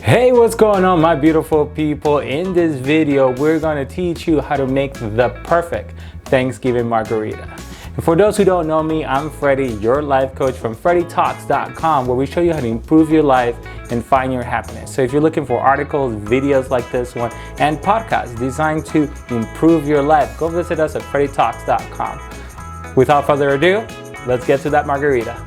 Hey, what's going on, my beautiful people? In this video, we're going to teach you how to make the perfect Thanksgiving margarita. And for those who don't know me, I'm Freddie, your life coach from FreddieTalks.com, where we show you how to improve your life and find your happiness. So if you're looking for articles, videos like this one, and podcasts designed to improve your life, go visit us at FreddieTalks.com. Without further ado, let's get to that margarita.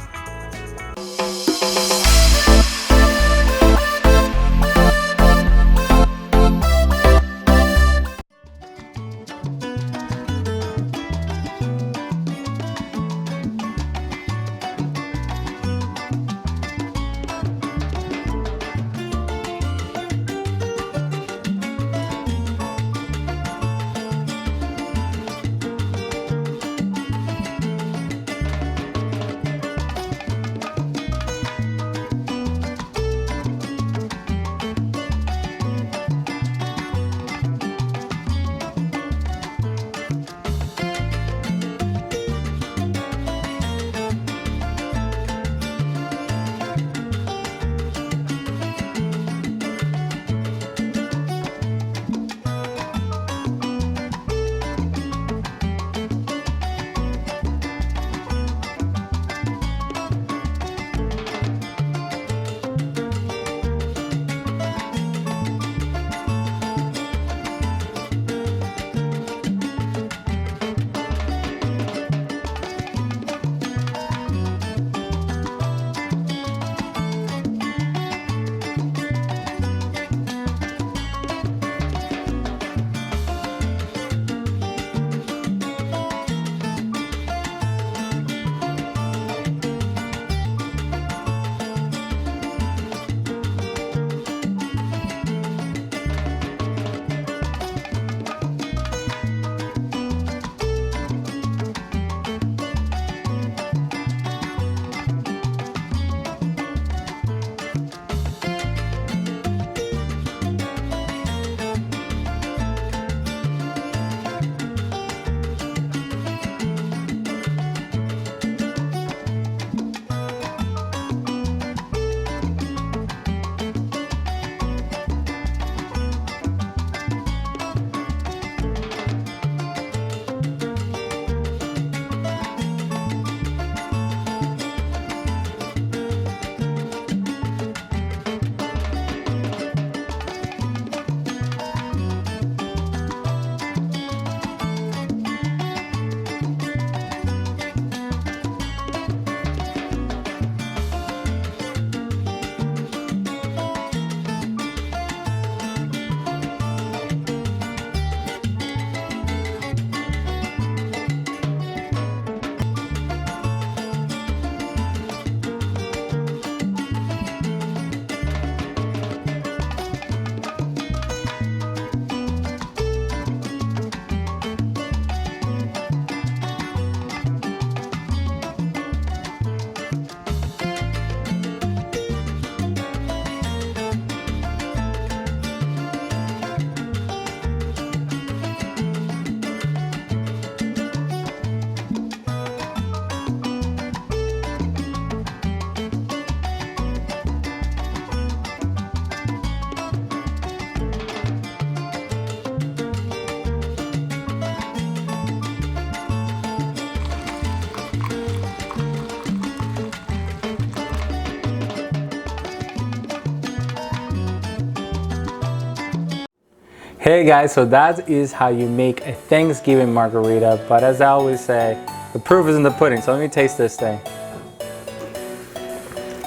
Hey guys, so that is how you make a Thanksgiving margarita. But as I always say, the proof is in the pudding. So let me taste this thing.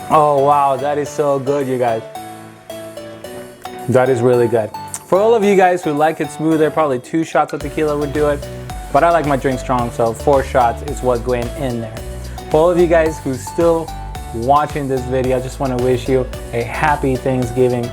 Oh wow, that is so good, you guys. That is really good. For all of you guys who like it smoother, probably 2 shots of tequila would do it. But I like my drink strong, so 4 shots is what's going in there. For all of you guys who's still watching this video, I just want to wish you a happy Thanksgiving.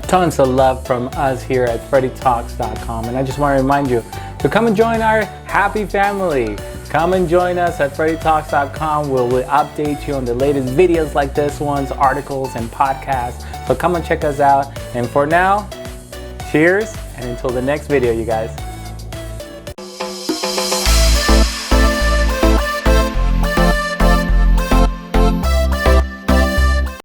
Tons of love from us here at FreddieTalks.com. And I just want to remind you to come and join our happy family. Come and join us at FreddieTalks.com. We'll update you on the latest videos like this ones, articles and podcasts. So come and check us out. And for now, cheers, and until the next video, you guys.